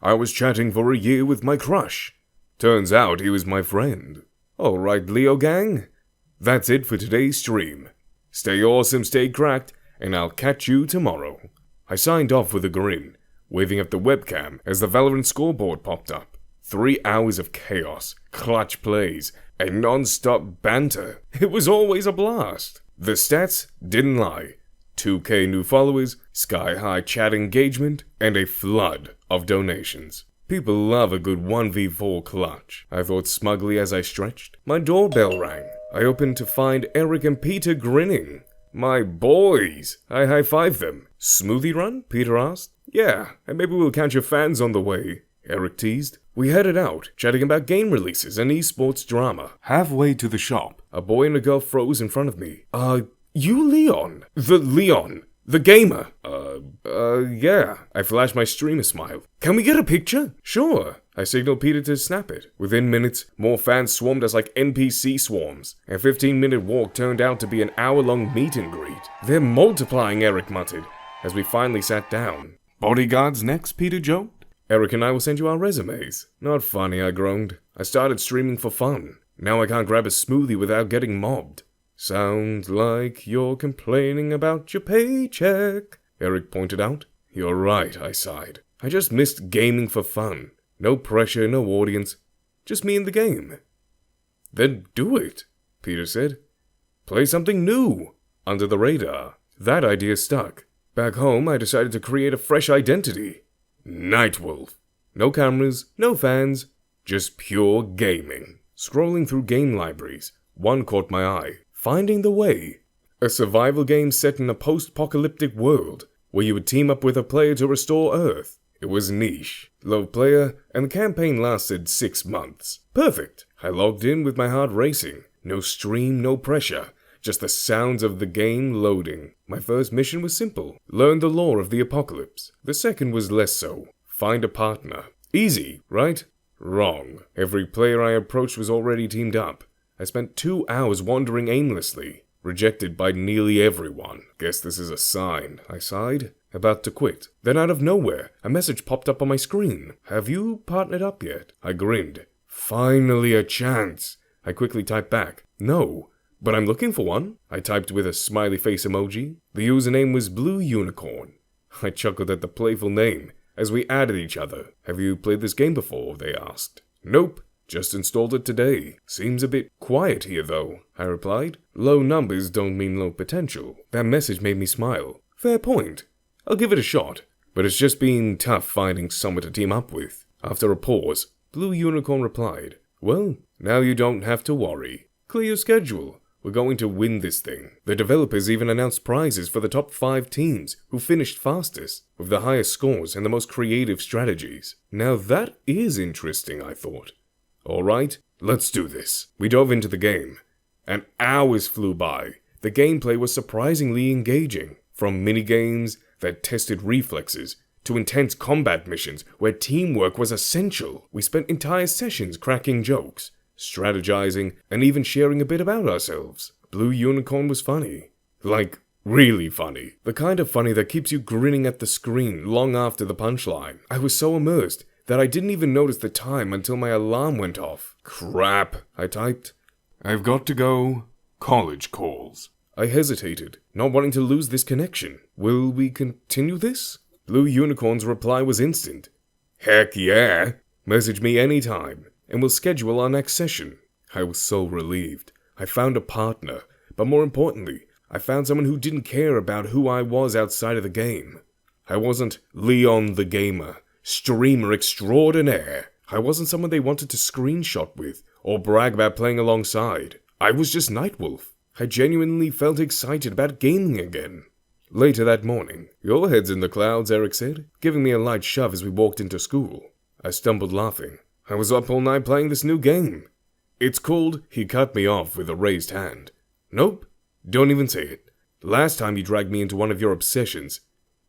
I was chatting for a year with my crush. Turns out he was my friend. Alright, Leo gang. That's it for today's stream. Stay awesome, stay cracked, and I'll catch you tomorrow. I signed off with a grin, waving at the webcam as the Valorant scoreboard popped up. 3 hours of chaos, clutch plays, and non-stop banter. It was always a blast. The stats didn't lie. 2K new followers, sky-high chat engagement, and a flood of donations. People love a good 1v4 clutch, I thought smugly as I stretched. My doorbell rang. I opened to find Eric and Peter grinning. My boys! I high-fived them. Smoothie run? Peter asked. Yeah, and maybe we'll catch your fans on the way, Eric teased. We headed out, chatting about game releases and esports drama. Halfway to the shop, a boy and a girl froze in front of me. You Leon? The Leon? The gamer? Yeah. I flashed my streamer smile. Can we get a picture? Sure. I signaled Peter to snap it. Within minutes, more fans swarmed us like NPC swarms. A 15-minute walk turned out to be an hour-long meet and greet. They're multiplying, Eric muttered, as we finally sat down. Bodyguards next, Peter joked. Eric and I will send you our resumes. Not funny, I groaned. I started streaming for fun. Now I can't grab a smoothie without getting mobbed. Sounds like you're complaining about your paycheck, Eric pointed out. You're right, I sighed. I just missed gaming for fun. No pressure, no audience. Just me and the game. Then do it, Peter said. Play something new, under the radar. That idea stuck. Back home, I decided to create a fresh identity. NightWolf. No cameras, no fans, just pure gaming. Scrolling through game libraries, one caught my eye. Finding the Way. A survival game set in a post-apocalyptic world, where you would team up with a player to restore Earth. It was niche, low player, and the campaign lasted 6 months. Perfect! I logged in with my heart racing. No stream, no pressure. Just the sounds of the game loading. My first mission was simple. Learn the lore of the apocalypse. The second was less so. Find a partner. Easy, right? Wrong. Every player I approached was already teamed up. I spent 2 hours wandering aimlessly. Rejected by nearly everyone. Guess this is a sign, I sighed. About to quit. Then out of nowhere, a message popped up on my screen. Have you partnered up yet? I grinned. Finally a chance. I quickly typed back. No. But I'm looking for one. I typed with a smiley face emoji. The username was BlueUnicorn. I chuckled at the playful name as we added each other. Have you played this game before? They asked. Nope. Just installed it today. Seems a bit quiet here though, I replied. Low numbers don't mean low potential. That message made me smile. Fair point. I'll give it a shot. But it's just been tough finding someone to team up with. After a pause, BlueUnicorn replied, well, now you don't have to worry. Clear your schedule. We're going to win this thing. The developers even announced prizes for the top 5 teams who finished fastest, with the highest scores and the most creative strategies. Now that is interesting, I thought. Alright, let's do this. We dove into the game, and hours flew by. The gameplay was surprisingly engaging. From minigames that tested reflexes, to intense combat missions where teamwork was essential. We spent entire sessions cracking jokes, strategizing, and even sharing a bit about ourselves. BlueUnicorn was funny. Like, really funny. The kind of funny that keeps you grinning at the screen long after the punchline. I was so immersed that I didn't even notice the time until my alarm went off. Crap, I typed. I've got to go. College calls. I hesitated, not wanting to lose this connection. Will we continue this? BlueUnicorn's reply was instant. Heck yeah! Message me anytime, and we'll schedule our next session. I was so relieved. I found a partner, but more importantly, I found someone who didn't care about who I was outside of the game. I wasn't Leon the gamer, streamer extraordinaire. I wasn't someone they wanted to screenshot with, or brag about playing alongside. I was just NightWolf. I genuinely felt excited about gaming again. Later that morning, your head's in the clouds, Eric said, giving me a light shove as we walked into school. I stumbled laughing. I was up all night playing this new game. It's called, he cut me off with a raised hand. Nope, don't even say it. Last time you dragged me into one of your obsessions,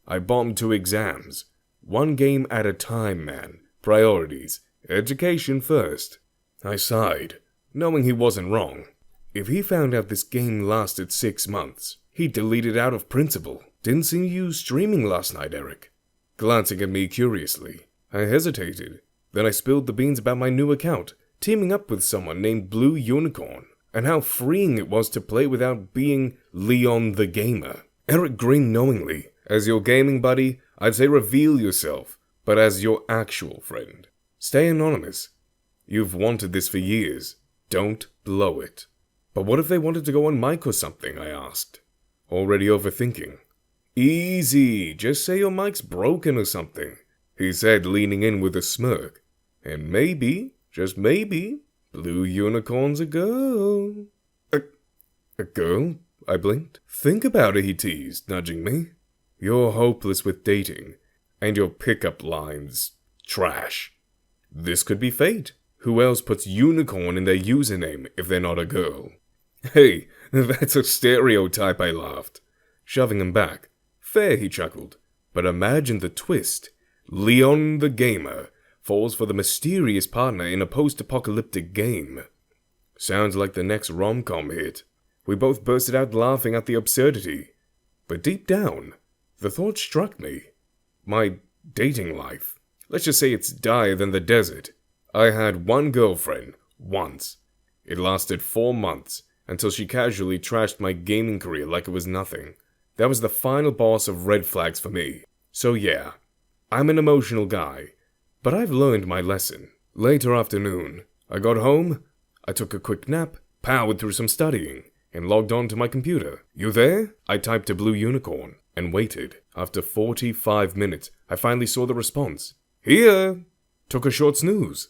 I bombed 2 exams. 1 game at a time, man. Priorities. Education first. I sighed, knowing he wasn't wrong. If he found out this game lasted 6 months, he'd delete it out of principle. Didn't see you streaming last night, Eric. Glancing at me curiously. I hesitated. Then I spilled the beans about my new account, teaming up with someone named BlueUnicorn, and how freeing it was to play without being Leon the Gamer. Eric grinned knowingly. As your gaming buddy, I'd say reveal yourself, but as your actual friend. Stay anonymous. You've wanted this for years. Don't blow it. But what if they wanted to go on mic or something, I asked. Already overthinking. Easy, just say your mic's broken or something, he said, leaning in with a smirk. And maybe, just maybe, BlueUnicorn's a girl. A girl? I blinked. Think about it, he teased, nudging me. You're hopeless with dating, and your pickup lines, trash. This could be fate. Who else puts unicorn in their username if they're not a girl? Hey, that's a stereotype, I laughed, shoving him back. Fair, he chuckled. But imagine the twist. Leon the Gamer falls for the mysterious partner in a post-apocalyptic game. Sounds like the next rom-com hit. We both bursted out laughing at the absurdity. But deep down, the thought struck me. My dating life. Let's just say it's dire than the desert. I had one girlfriend, once. It lasted 4 months, until she casually trashed my gaming career like it was nothing. That was the final boss of red flags for me. So yeah, I'm an emotional guy, but I've learned my lesson. Later afternoon, I got home, I took a quick nap, powered through some studying, and logged on to my computer. You there? I typed to BlueUnicorn, and waited. After 45 minutes, I finally saw the response. Here! Took a short snooze.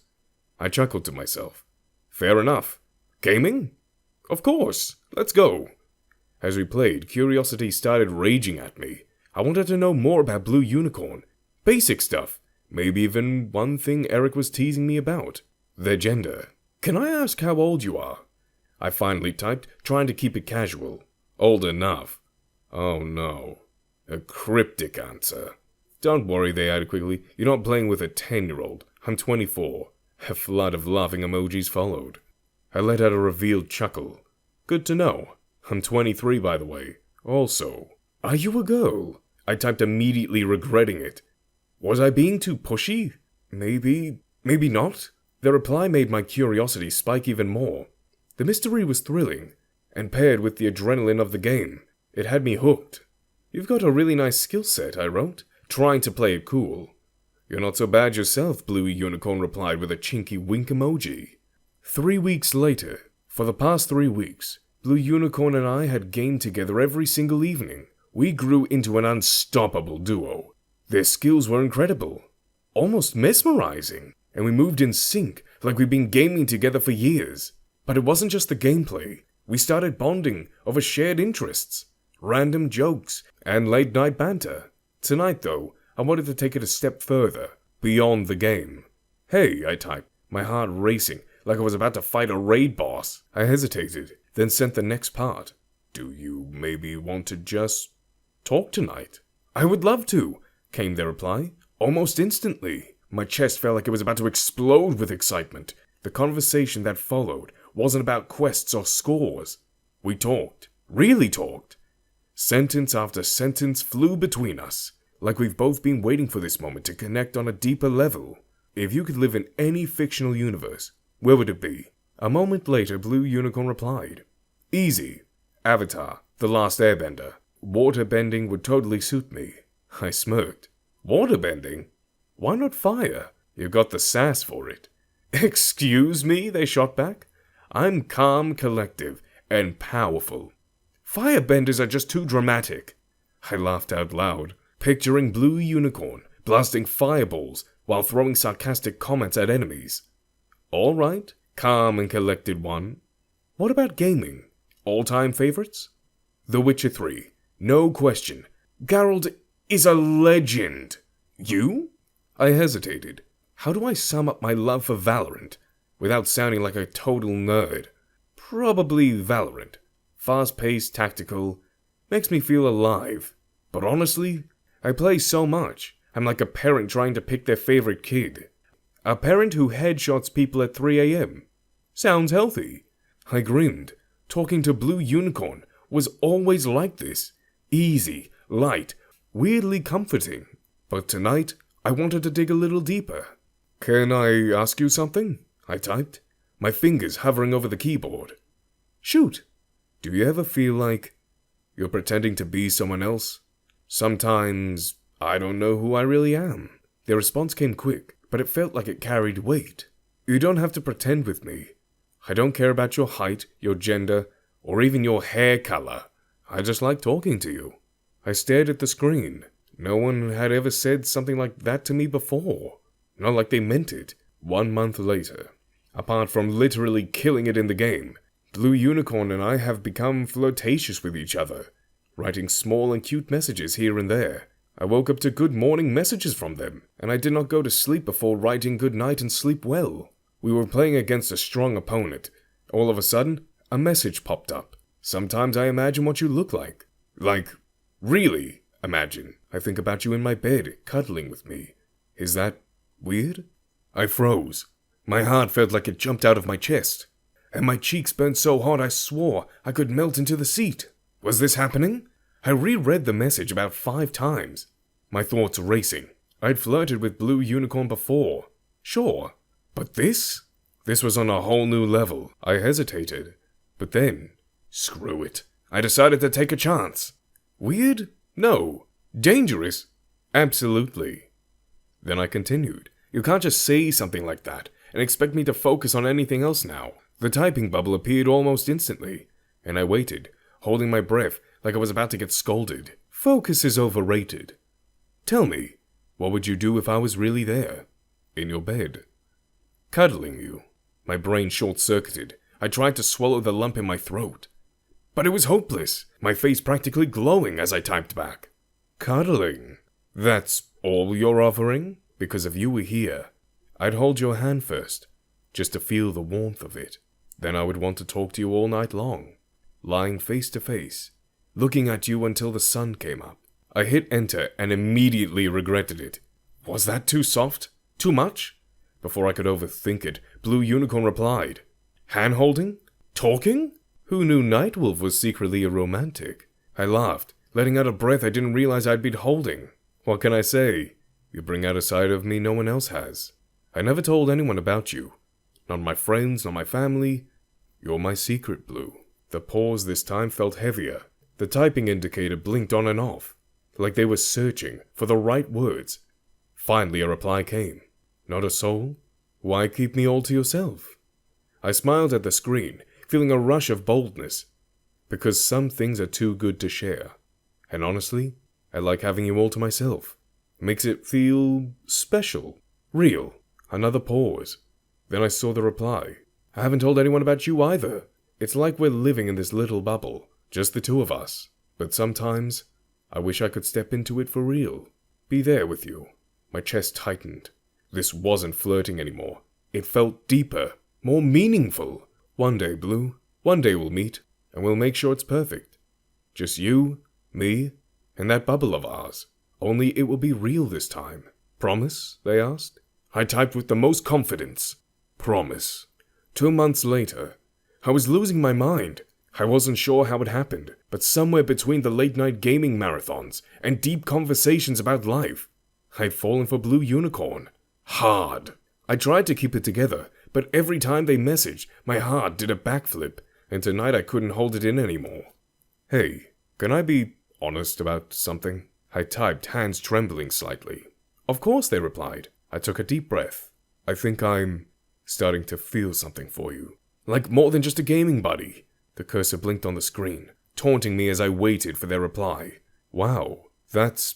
I chuckled to myself. Fair enough. Gaming? Of course. Let's go. As we played, curiosity started raging at me. I wanted to know more about BlueUnicorn. Basic stuff. Maybe even one thing Eric was teasing me about. Their gender. Can I ask how old you are? I finally typed, trying to keep it casual. Old enough. Oh no. A cryptic answer. Don't worry, they added quickly. You're not playing with a 10-year-old. I'm 24. A flood of laughing emojis followed. I let out a revealed chuckle. Good to know. I'm 23, by the way. Also, are you a girl? I typed, immediately regretting it. Was I being too pushy? Maybe not. The reply made my curiosity spike even more. The mystery was thrilling, and paired with the adrenaline of the game, it had me hooked. You've got a really nice skill set, I wrote, trying to play it cool. You're not so bad yourself, BlueUnicorn replied with a chinky wink emoji. 3 weeks later, for the past 3 weeks, BlueUnicorn and I had gamed together every single evening. We grew into an unstoppable duo. Their skills were incredible, almost mesmerizing, and we moved in sync like we'd been gaming together for years. But it wasn't just the gameplay. We started bonding over shared interests, random jokes, and late-night banter. Tonight, though, I wanted to take it a step further, beyond the game. Hey, I typed, my heart racing, like I was about to fight a raid boss. I hesitated, then sent the next part. Do you maybe want to just talk tonight? I would love to, came their reply, almost instantly. My chest felt like it was about to explode with excitement. The conversation that followed wasn't about quests or scores. We talked, really talked. Sentence after sentence flew between us, like we've both been waiting for this moment to connect on a deeper level. If you could live in any fictional universe, where would it be? A moment later, BlueUnicorn replied. Easy. Avatar, The Last Airbender. Waterbending would totally suit me. I smirked. Waterbending? Why not fire? You've got the sass for it. Excuse me, they shot back. I'm calm, collective, and powerful. Firebenders are just too dramatic. I laughed out loud, picturing BlueUnicorn blasting fireballs while throwing sarcastic comments at enemies. All right, calm and collected one. What about gaming? All-time favorites? The Witcher 3. No question. Geralt is a legend. You? I hesitated. How do I sum up my love for Valorant without sounding like a total nerd? Probably Valorant. Fast-paced, tactical, makes me feel alive. But honestly, I play so much, I'm like a parent trying to pick their favorite kid. A parent who headshots people at 3 a.m. Sounds healthy. I grinned. Talking to BlueUnicorn was always like this. Easy, light, weirdly comforting. But tonight, I wanted to dig a little deeper. "Can I ask you something?" I typed, my fingers hovering over the keyboard. "Shoot. Do you ever feel like you're pretending to be someone else? Sometimes I don't know who I really am." The response came quick, but it felt like it carried weight. "You don't have to pretend with me. I don't care about your height, your gender, or even your hair color. I just like talking to you." I stared at the screen. No one had ever said something like that to me before. Not like they meant it. 1 month later, apart from literally killing it in the game, BlueUnicorn and I have become flirtatious with each other, writing small and cute messages here and there. I woke up to good morning messages from them, and I did not go to sleep before writing good night and sleep well. We were playing against a strong opponent. All of a sudden, a message popped up. "Sometimes I imagine what you look like." Like, really imagine. I think about you in my bed, cuddling with me. Is that weird? I froze. My heart felt like it jumped out of my chest, and my cheeks burned so hard I swore I could melt into the seat. Was this happening? I reread the message about 5 times. My thoughts racing. I'd flirted with BlueUnicorn before. Sure. But this? This was on a whole new level. I hesitated. But then, screw it. I decided to take a chance. Weird? No. Dangerous? Absolutely. Then I continued. You can't just say something like that and expect me to focus on anything else now. The typing bubble appeared almost instantly, and I waited, holding my breath like I was about to get scolded. Focus is overrated. Tell me, what would you do if I was really there? In your bed. Cuddling you. My brain short-circuited. I tried to swallow the lump in my throat. But it was hopeless, my face practically glowing as I typed back. Cuddling? That's all you're offering? Because if you were here, I'd hold your hand first, just to feel the warmth of it. Then I would want to talk to you all night long, lying face to face, looking at you until the sun came up. I hit enter and immediately regretted it. Was that too soft? Too much? Before I could overthink it, BlueUnicorn replied. Hand-holding? Talking? Who knew NightWolf was secretly a romantic? I laughed, letting out a breath I didn't realize I'd been holding. What can I say? You bring out a side of me no one else has. I never told anyone about you. Not my friends, not my family. You're my secret, Blue. The pause this time felt heavier. The typing indicator blinked on and off, like they were searching for the right words. Finally a reply came. Not a soul? Why keep me all to yourself? I smiled at the screen, feeling a rush of boldness. Because some things are too good to share. And honestly, I like having you all to myself. Makes it feel special. Real. Another pause. Then I saw the reply. I haven't told anyone about you either. It's like we're living in this little bubble. Just the two of us. But sometimes, I wish I could step into it for real. Be there with you. My chest tightened. This wasn't flirting anymore. It felt deeper. More meaningful. One day, Blue. One day we'll meet. And we'll make sure it's perfect. Just you, me, and that bubble of ours. Only it will be real this time. Promise? They asked. I typed with the most confidence. Promise. 2 months later, I was losing my mind. I wasn't sure how it happened, but somewhere between the late-night gaming marathons and deep conversations about life, I'd fallen for BlueUnicorn. Hard. I tried to keep it together, but every time they messaged, my heart did a backflip, and tonight I couldn't hold it in anymore. Hey, can I be honest about something? I typed, hands trembling slightly. Of course, they replied. I took a deep breath. I think I'm starting to feel something for you. Like more than just a gaming buddy. The cursor blinked on the screen, taunting me as I waited for their reply. Wow, that's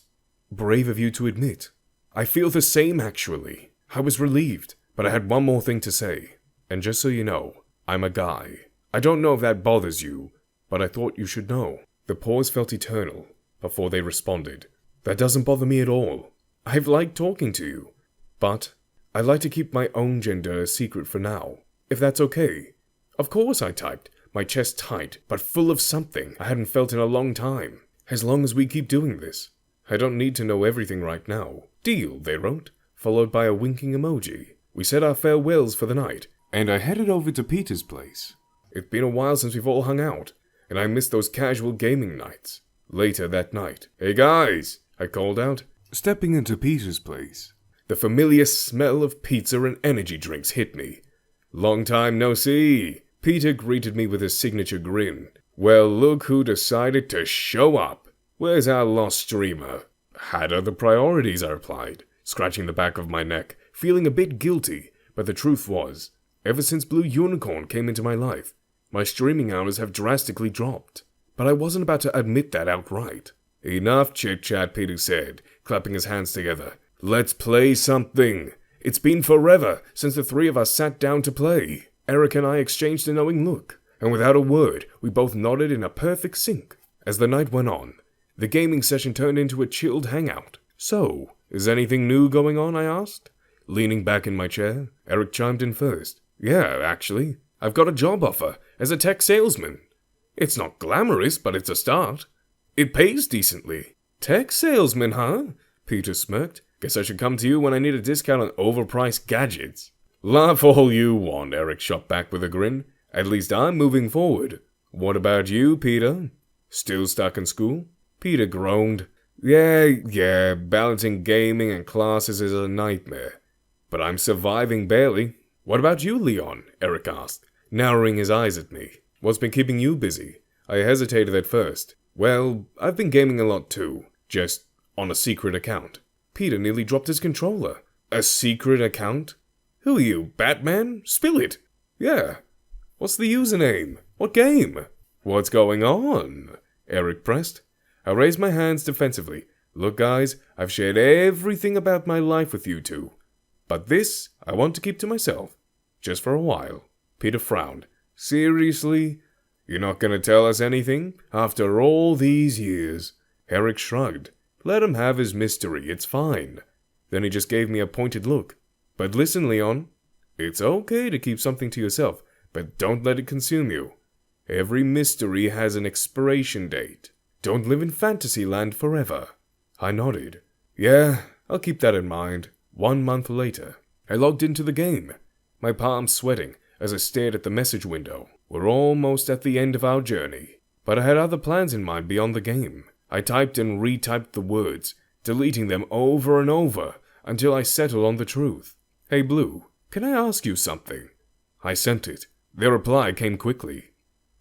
brave of you to admit. I feel the same, actually. I was relieved, but I had one more thing to say. And just so you know, I'm a guy. I don't know if that bothers you, but I thought you should know. The pause felt eternal before they responded. That doesn't bother me at all. I've liked talking to you, but I'd like to keep my own gender a secret for now, if that's okay. Of course, I typed, my chest tight, but full of something I hadn't felt in a long time. As long as we keep doing this. I don't need to know everything right now. Deal, they wrote, followed by a winking emoji. We said our farewells for the night, and I headed over to Peter's place. It's been a while since we've all hung out, and I miss those casual gaming nights. Later that night, "Hey guys," I called out, stepping into Peter's place. The familiar smell of pizza and energy drinks hit me. Long time no see. Peter greeted me with his signature grin. Well, look who decided to show up. Where's our lost streamer? Had other priorities, I replied, scratching the back of my neck, feeling a bit guilty, but the truth was, ever since BlueUnicorn came into my life, my streaming hours have drastically dropped. But I wasn't about to admit that outright. Enough chit-chat, Peter said, clapping his hands together. Let's play something. It's been forever since the three of us sat down to play. Eric and I exchanged a knowing look, and without a word, we both nodded in a perfect sync. As the night went on, the gaming session turned into a chilled hangout. So, is anything new going on, I asked? Leaning back in my chair, Eric chimed in first. Yeah, actually, I've got a job offer as a tech salesman. It's not glamorous, but it's a start. It pays decently. Tech salesman, huh? Peter smirked. Guess I should come to you when I need a discount on overpriced gadgets. Laugh all you want, Eric shot back with a grin. At least I'm moving forward. What about you, Peter? Still stuck in school? Peter groaned. Yeah, balancing gaming and classes is a nightmare. But I'm surviving barely. What about you, Leon? Eric asked, narrowing his eyes at me. What's been keeping you busy? I hesitated at first. Well, I've been gaming a lot too. Just on a secret account. Peter nearly dropped his controller. A secret account? Who are you, Batman? Spill it. Yeah. What's the username? What game? What's going on? Eric pressed. I raised my hands defensively. Look, guys, I've shared everything about my life with you two. But this, I want to keep to myself. Just for a while. Peter frowned. Seriously? You're not gonna tell us anything? After all these years? Eric shrugged. Let him have his mystery, it's fine. Then he just gave me a pointed look. But listen, Leon. It's okay to keep something to yourself, but don't let it consume you. Every mystery has an expiration date. Don't live in fantasy land forever. I nodded. Yeah, I'll keep that in mind. 1 month later, I logged into the game. My palms sweating as I stared at the message window. We're almost at the end of our journey. But I had other plans in mind beyond the game. I typed and retyped the words, deleting them over and over until I settled on the truth. Hey Blue, can I ask you something? I sent it. Their reply came quickly.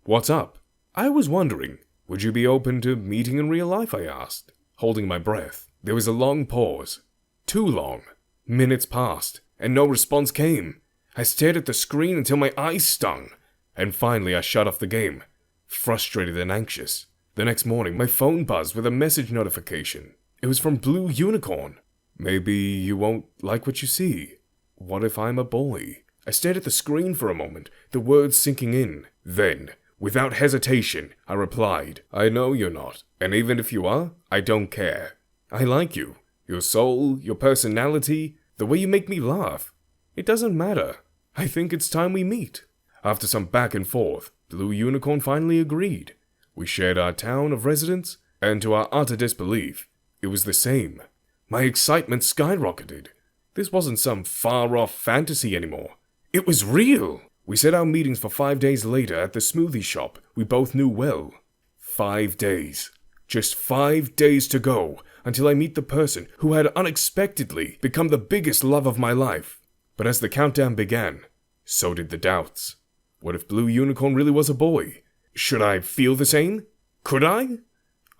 What's up? I was wondering, would you be open to meeting in real life, I asked, holding my breath. There was a long pause. Too long. Minutes passed, and no response came. I stared at the screen until my eyes stung, and finally I shut off the game, frustrated and anxious. The next morning, my phone buzzed with a message notification. It was from BlueUnicorn. Maybe you won't like what you see. What if I'm a boy? I stared at the screen for a moment, the words sinking in. Then, without hesitation, I replied, I know you're not, and even if you are, I don't care. I like you. Your soul, your personality, the way you make me laugh. It doesn't matter. I think it's time we meet. After some back and forth, BlueUnicorn finally agreed. We shared our town of residence, and to our utter disbelief, it was the same. My excitement skyrocketed. This wasn't some far-off fantasy anymore. It was real. We set our meetings for 5 days later at the smoothie shop we both knew well. 5 days. Just 5 days to go until I meet the person who had unexpectedly become the biggest love of my life. But as the countdown began, so did the doubts. What if BlueUnicorn really was a boy? Should I feel the same? Could I?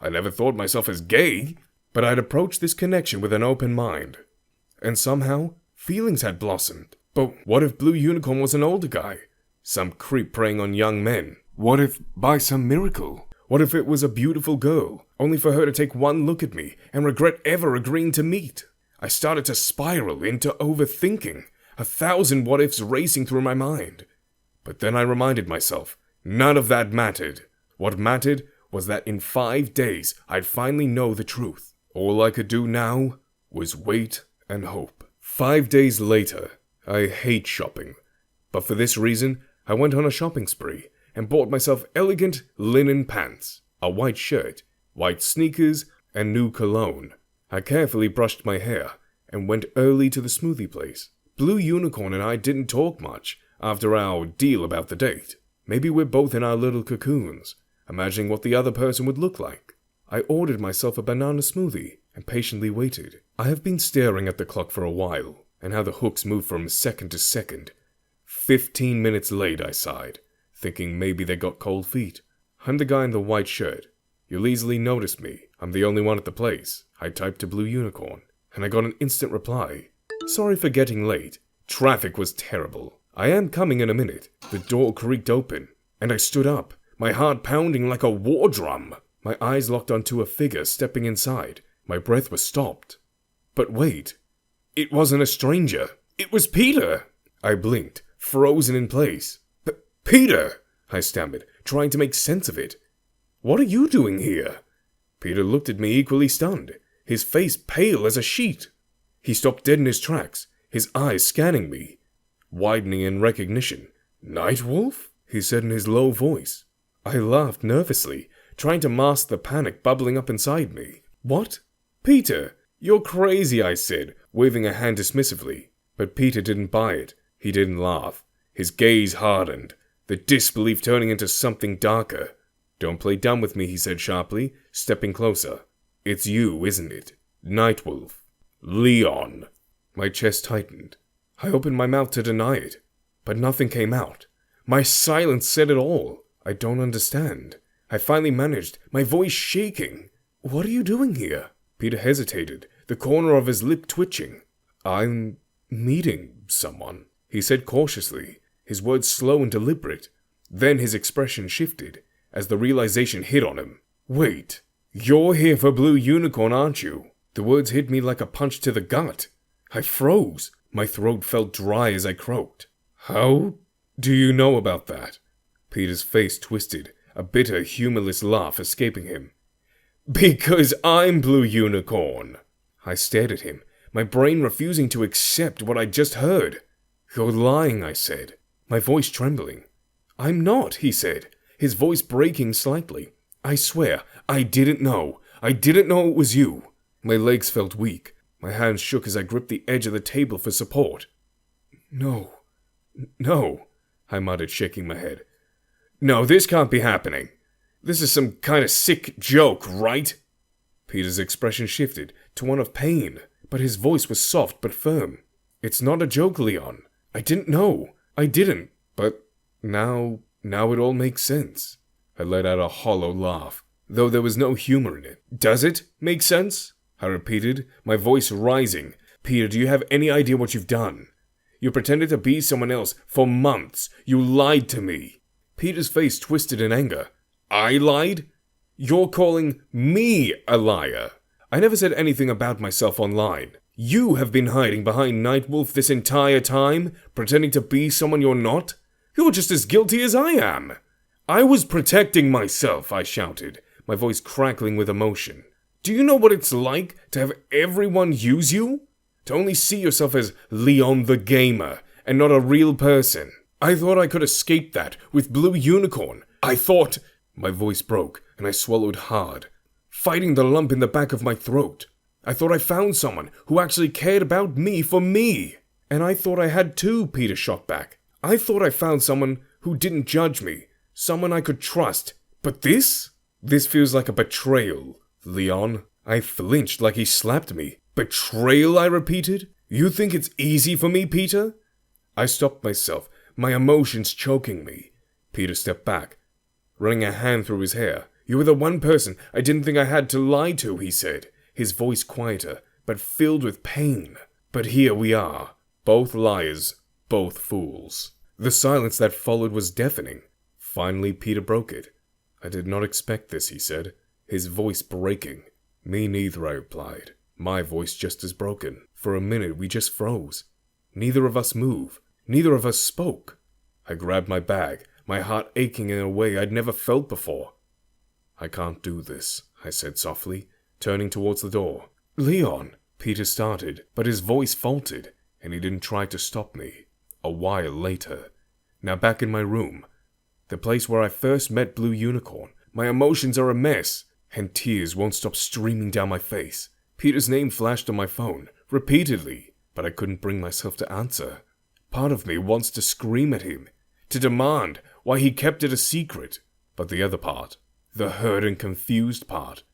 I never thought myself as gay, but I'd approached this connection with an open mind. And somehow, feelings had blossomed. But what if BlueUnicorn was an older guy? Some creep preying on young men? What if, by some miracle? What if it was a beautiful girl, only for her to take one look at me and regret ever agreeing to meet? I started to spiral into overthinking, 1,000 what-ifs racing through my mind. But then I reminded myself, none of that mattered. What mattered was that in 5 days I'd finally know the truth. All I could do now was wait and hope. 5 days later, I hate shopping. But for this reason, I went on a shopping spree and bought myself elegant linen pants, a white shirt, white sneakers, and new cologne. I carefully brushed my hair and went early to the smoothie place. BlueUnicorn and I didn't talk much after our deal about the date. Maybe we're both in our little cocoons, imagining what the other person would look like. I ordered myself a banana smoothie and patiently waited. I have been staring at the clock for a while, and how the hooks move from second to second. 15 minutes late, I sighed, thinking maybe they got cold feet. I'm the guy in the white shirt. You'll easily notice me. I'm the only one at the place. I typed to BlueUnicorn, and I got an instant reply. Sorry for getting late. Traffic was terrible. I am coming in a minute. The door creaked open, and I stood up, my heart pounding like a war drum. My eyes locked onto a figure stepping inside. My breath was stopped. But wait. It wasn't a stranger. It was Peter. I blinked, frozen in place. Peter! I stammered, trying to make sense of it. What are you doing here? Peter looked at me equally stunned, his face pale as a sheet. He stopped dead in his tracks, his eyes scanning me, widening in recognition. NightWolf? He said in his low voice. I laughed nervously, trying to mask the panic bubbling up inside me. What? Peter, you're crazy, I said, waving a hand dismissively. But Peter didn't buy it. He didn't laugh. His gaze hardened, the disbelief turning into something darker. Don't play dumb with me, he said sharply, stepping closer. It's you, isn't it? NightWolf. Leon. My chest tightened. I opened my mouth to deny it, but nothing came out. My silence said it all. I don't understand. I finally managed, my voice shaking. What are you doing here? Peter hesitated, the corner of his lip twitching. I'm meeting someone, he said cautiously, his words slow and deliberate. Then his expression shifted, as the realization hit on him. Wait, you're here for BlueUnicorn, aren't you? The words hit me like a punch to the gut. I froze. My throat felt dry as I croaked. How do you know about that? Peter's face twisted, a bitter, humorless laugh escaping him. Because I'm BlueUnicorn. I stared at him, my brain refusing to accept what I'd just heard. You're lying, I said, my voice trembling. I'm not, he said, his voice breaking slightly. I swear, I didn't know. I didn't know it was you. My legs felt weak. My hands shook as I gripped the edge of the table for support. No, I muttered, shaking my head. No, this can't be happening. This is some kind of sick joke, right? Peter's expression shifted to one of pain, but his voice was soft but firm. It's not a joke, Leon. I didn't know. I didn't. But now it all makes sense. I let out a hollow laugh, though there was no humor in it. Does it make sense? I repeated, my voice rising. Peter, do you have any idea what you've done? You pretended to be someone else for months. You lied to me. Peter's face twisted in anger. I lied? You're calling me a liar. I never said anything about myself online. You have been hiding behind NightWolf this entire time, pretending to be someone you're not. You're just as guilty as I am. I was protecting myself, I shouted, my voice crackling with emotion. Do you know what it's like to have everyone use you? To only see yourself as Leon the Gamer and not a real person. I thought I could escape that with BlueUnicorn. I thought... My voice broke and I swallowed hard, fighting the lump in the back of my throat. I thought I found someone who actually cared about me for me. And I thought I had too, Peter shot back. I thought I found someone who didn't judge me, someone I could trust. But this? This feels like a betrayal, Leon. I flinched like he slapped me. Betrayal, I repeated. You think it's easy for me, Peter? I stopped myself, my emotions choking me. Peter stepped back, running a hand through his hair. You were the one person I didn't think I had to lie to, he said, his voice quieter, but filled with pain. But here we are, both liars, both fools. The silence that followed was deafening. Finally, Peter broke it. I did not expect this, he said, his voice breaking. Me neither, I replied, my voice just as broken. For a minute, we just froze. Neither of us moved. Neither of us spoke. I grabbed my bag, my heart aching in a way I'd never felt before. I can't do this, I said softly, turning towards the door. Leon, Peter started, but his voice faltered, and he didn't try to stop me. A while later, now back in my room, the place where I first met BlueUnicorn, my emotions are a mess, and tears won't stop streaming down my face. Peter's name flashed on my phone, repeatedly, but I couldn't bring myself to answer. Part of me wants to scream at him, to demand why he kept it a secret, but the other part, the hurt and confused part,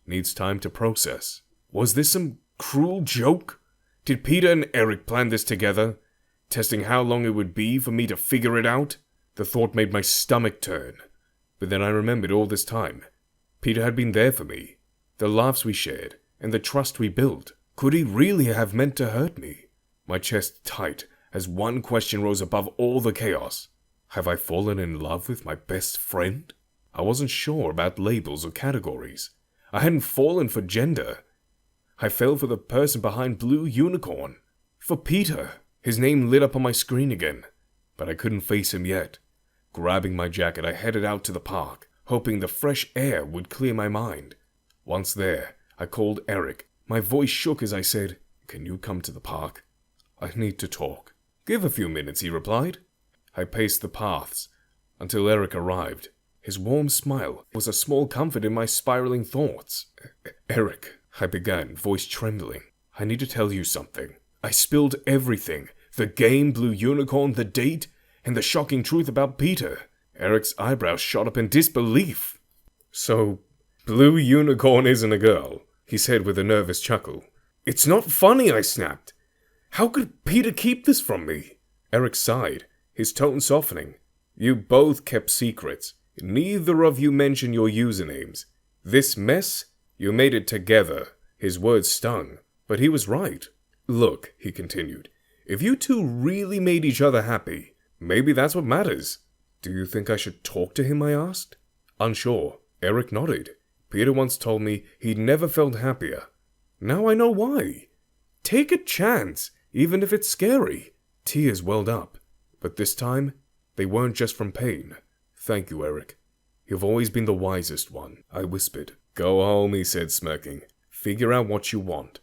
needs time to process. Was this some cruel joke? Did Peter and Eric plan this together, testing how long it would be for me to figure it out? The thought made my stomach turn. But then I remembered all this time. Peter had been there for me. The laughs we shared, and the trust we built. Could he really have meant to hurt me? My chest tight as one question rose above all the chaos. Have I fallen in love with my best friend? I wasn't sure about labels or categories. I hadn't fallen for gender. I fell for the person behind BlueUnicorn. For Peter. His name lit up on my screen again. But I couldn't face him yet. Grabbing my jacket, I headed out to the park, hoping the fresh air would clear my mind. Once there, I called Eric. My voice shook as I said, "Can you come to the park? I need to talk." "Give a few minutes," he replied. I paced the paths until Eric arrived. His warm smile was a small comfort in my spiraling thoughts. "Eric," I began, voice trembling, "I need to tell you something." I spilled everything. The game, BlueUnicorn, the date, and the shocking truth about Peter. Eric's eyebrows shot up in disbelief. "So, BlueUnicorn isn't a girl," he said with a nervous chuckle. "It's not funny," I snapped. "How could Peter keep this from me?" Eric sighed, his tone softening. "You both kept secrets. Neither of you mentioned your usernames. This mess, you made it together." His words stung, but he was right. "Look," he continued, "if you two really made each other happy, maybe that's what matters." "Do you think I should talk to him?" I asked. Unsure, Eric nodded. "Peter once told me he'd never felt happier. Now I know why. Take a chance, even if it's scary." Tears welled up, but this time, they weren't just from pain. "Thank you, Eric. You've always been the wisest one," I whispered. "Go home," he said, smirking. "Figure out what you want.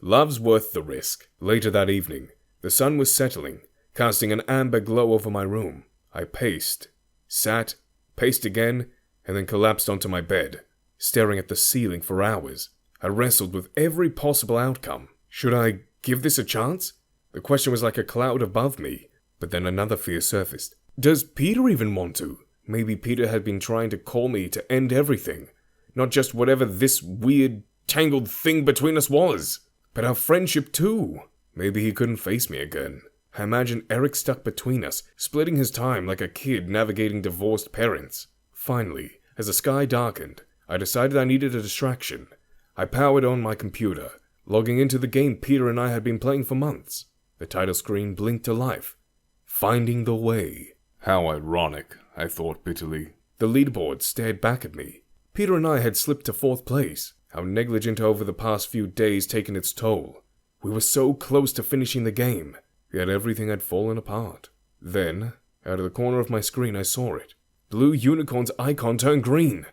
Love's worth the risk." Later that evening, the sun was settling, casting an amber glow over my room. I paced, sat, paced again, and then collapsed onto my bed, staring at the ceiling for hours. I wrestled with every possible outcome. Should I give this a chance? The question was like a cloud above me, but then another fear surfaced. Does Peter even want to? Maybe Peter had been trying to call me to end everything, not just whatever this weird, tangled thing between us was, but our friendship too. Maybe he couldn't face me again. I imagined Eric stuck between us, splitting his time like a kid navigating divorced parents. Finally, as the sky darkened, I decided I needed a distraction. I powered on my computer, logging into the game Peter and I had been playing for months. The title screen blinked to life. Finding the Way. How ironic, I thought bitterly. The leaderboard stared back at me. Peter and I had slipped to 4th place. How negligent over the past few days taken its toll. We were so close to finishing the game, yet everything had fallen apart. Then, out of the corner of my screen, I saw it. BlueUnicorn's icon turned green.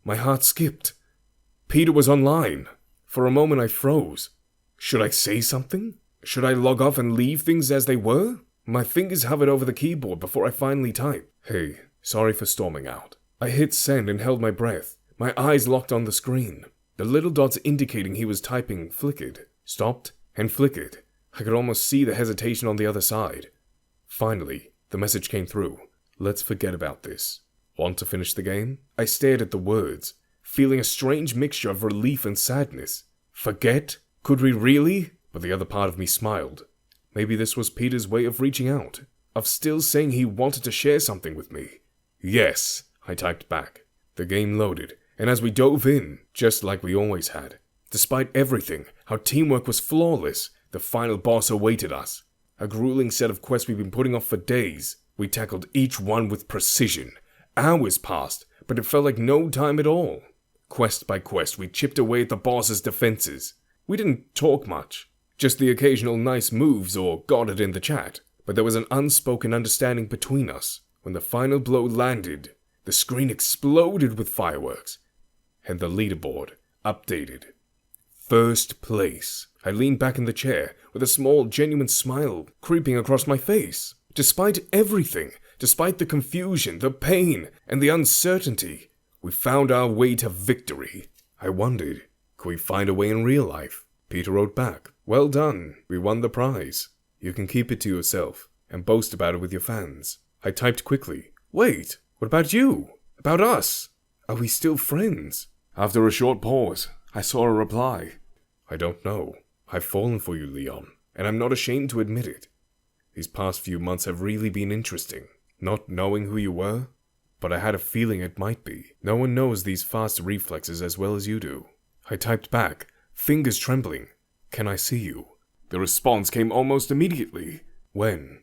My heart skipped. Peter was online. For a moment I froze. Should I say something? Should I log off and leave things as they were? My fingers hovered over the keyboard before I finally typed. "Hey, sorry for storming out." I hit send and held my breath. My eyes locked on the screen. The little dots indicating he was typing flickered, stopped, and flickered. I could almost see the hesitation on the other side. Finally, the message came through. "Let's forget about this. Want to finish the game?" I stared at the words, feeling a strange mixture of relief and sadness. Forget? Could we really? But the other part of me smiled. Maybe this was Peter's way of reaching out, of still saying he wanted to share something with me. "Yes," I typed back. The game loaded, and as we dove in, just like we always had, despite everything, our teamwork was flawless. The final boss awaited us. A grueling set of quests we've been putting off for days. We tackled each one with precision. Hours passed, but it felt like no time at all. Quest by quest, we chipped away at the boss's defenses. We didn't talk much, just the occasional nice moves or got it in the chat, but there was an unspoken understanding between us. When the final blow landed, the screen exploded with fireworks, and the leaderboard updated. 1st place. I leaned back in the chair, with a small, genuine smile creeping across my face. Despite everything, despite the confusion, the pain, and the uncertainty, we found our way to victory. I wondered, could we find a way in real life? Peter wrote back, "Well done, we won the prize. You can keep it to yourself, and boast about it with your fans." I typed quickly, "Wait, what about you? About us? Are we still friends?" After a short pause, I saw a reply. I don't know. I've fallen for you, Leon, and I'm not ashamed to admit it. These past few months have really been interesting. Not knowing who you were, but I had a feeling it might be. No one knows these fast reflexes as well as you do. I typed back, fingers trembling. Can I see you? The response came almost immediately. When?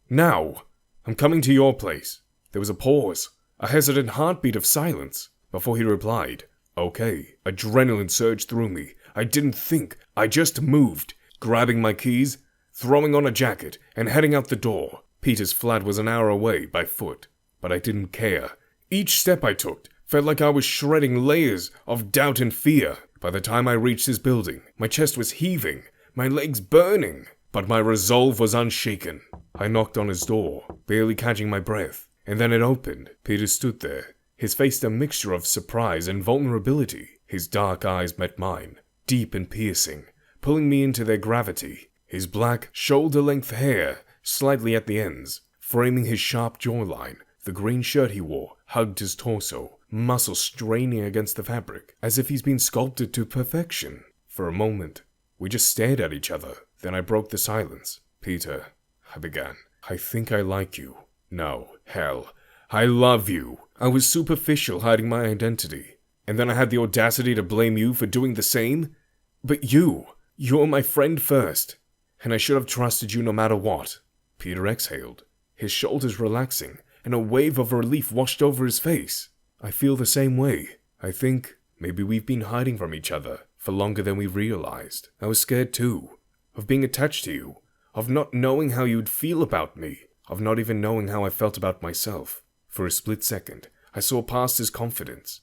Now! I'm coming to your place. There was a pause, a hesitant heartbeat of silence, before he replied, okay. Adrenaline surged through me. I didn't think. I just moved, grabbing my keys, throwing on a jacket, and heading out the door. Peter's flat was an hour away by foot, but I didn't care. Each step I took felt like I was shredding layers of doubt and fear. By the time I reached his building, my chest was heaving, my legs burning, but my resolve was unshaken. I knocked on his door, barely catching my breath, and then it opened. Peter stood there, his face a mixture of surprise and vulnerability. His dark eyes met mine, deep and piercing, pulling me into their gravity. His black, shoulder-length hair, slightly at the ends, framing his sharp jawline. The green shirt he wore hugged his torso, muscles straining against the fabric, as if he's been sculpted to perfection. For a moment, we just stared at each other. Then I broke the silence. Peter, I began, I think I like you. No, hell, I love you. I was superficial, hiding my identity. And then I had the audacity to blame you for doing the same? But you're my friend first. And I should have trusted you no matter what. Peter exhaled, his shoulders relaxing, and a wave of relief washed over his face. I feel the same way. I think maybe we've been hiding from each other for longer than we realized. I was scared too, of being attached to you, of not knowing how you'd feel about me, of not even knowing how I felt about myself. For a split second, I saw past his confidence,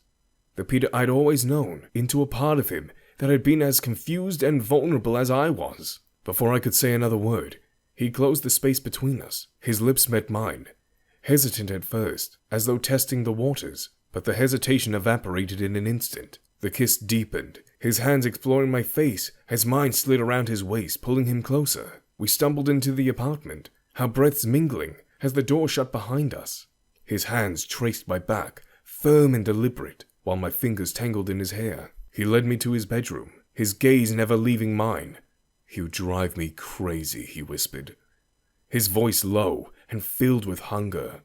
the Peter I'd always known, into a part of him that had been as confused and vulnerable as I was. Before I could say another word, he closed the space between us. His lips met mine, hesitant at first, as though testing the waters, but the hesitation evaporated in an instant. The kiss deepened, his hands exploring my face as mine slid around his waist, pulling him closer. We stumbled into the apartment, our breaths mingling as the door shut behind us. His hands traced my back, firm and deliberate, while my fingers tangled in his hair. He led me to his bedroom, his gaze never leaving mine. You drive me crazy, he whispered, his voice low and filled with hunger.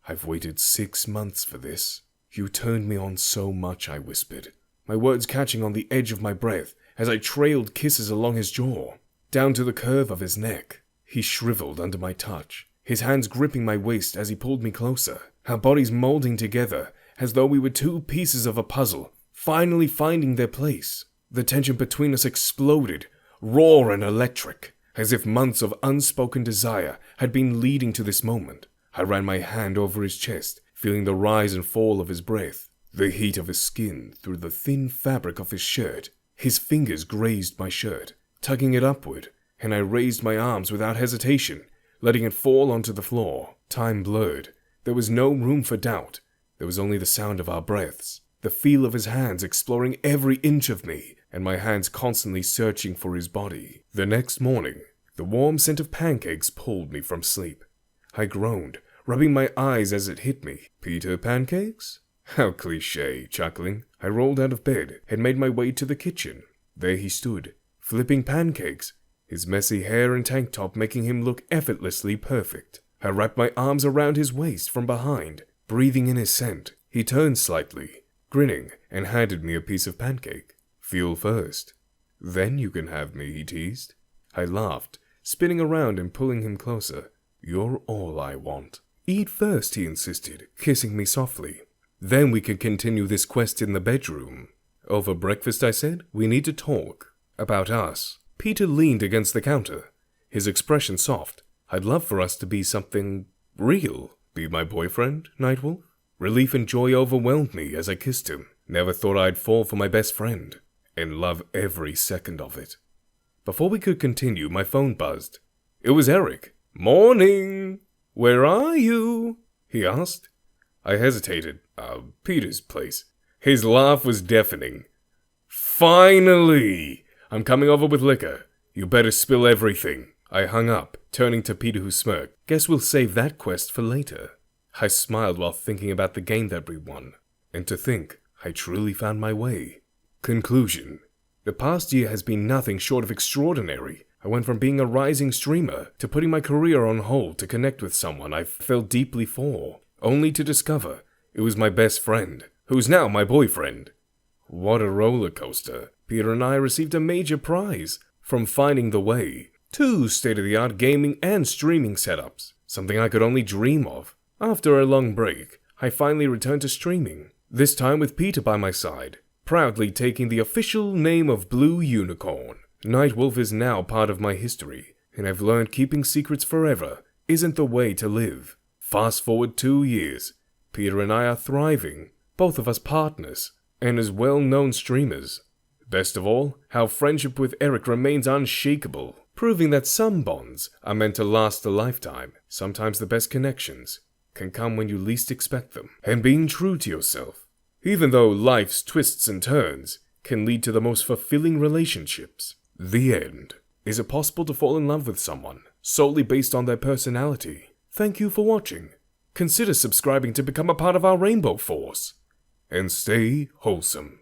I've waited 6 months for this. You turned me on so much, I whispered, my words catching on the edge of my breath as I trailed kisses along his jaw, down to the curve of his neck. He shriveled under my touch, his hands gripping my waist as he pulled me closer, our bodies molding together as though we were two pieces of a puzzle, finally finding their place. The tension between us exploded, raw and electric, as if months of unspoken desire had been leading to this moment. I ran my hand over his chest, feeling the rise and fall of his breath, the heat of his skin through the thin fabric of his shirt. His fingers grazed my shirt, tugging it upward, and I raised my arms without hesitation, letting it fall onto the floor. Time blurred. There was no room for doubt. There was only the sound of our breaths, the feel of his hands exploring every inch of me, and my hands constantly searching for his body. The next morning, the warm scent of pancakes pulled me from sleep. I groaned, rubbing my eyes as it hit me. Peter pancakes? How cliché, chuckling. I rolled out of bed and made my way to the kitchen. There he stood, flipping pancakes, his messy hair and tank top making him look effortlessly perfect. I wrapped my arms around his waist from behind, breathing in his scent. He turned slightly, grinning, and handed me a piece of pancake. Feel first. Then you can have me, he teased. I laughed, spinning around and pulling him closer. You're all I want. Eat first, he insisted, kissing me softly. Then we can continue this quest in the bedroom. Over breakfast, I said. We need to talk. About us. Peter leaned against the counter, his expression soft. I'd love for us to be something real. Be my boyfriend, NightWolf? Relief and joy overwhelmed me as I kissed him. Never thought I'd fall for my best friend, and love every second of it. Before we could continue, my phone buzzed. It was Eric. Morning! Where are you? He asked. I hesitated. Peter's place. His laugh was deafening. Finally! I'm coming over with liquor. You better spill everything. I hung up, turning to Peter, who smirked. Guess we'll save that quest for later. I smiled while thinking about the game that we won, and to think I truly found my way. Conclusion. The past year has been nothing short of extraordinary. I went from being a rising streamer to putting my career on hold to connect with someone I felt deeply for, only to discover it was my best friend, who's now my boyfriend. What a roller coaster. Peter and I received a major prize, from finding the way, 2 state-of-the-art gaming and streaming setups, something I could only dream of. After a long break, I finally returned to streaming, this time with Peter by my side, proudly taking the official name of BlueUnicorn. NightWolf is now part of my history, and I've learned keeping secrets forever isn't the way to live. Fast forward 2 years, Peter and I are thriving, both of us partners, and as well-known streamers. Best of all, our friendship with Eric remains unshakable, proving that some bonds are meant to last a lifetime. Sometimes the best connections can come when you least expect them. And being true to yourself, even though life's twists and turns can lead to the most fulfilling relationships. The end. Is it possible to fall in love with someone solely based on their personality? Thank you for watching. Consider subscribing to become a part of our Rainbow Force. And stay wholesome.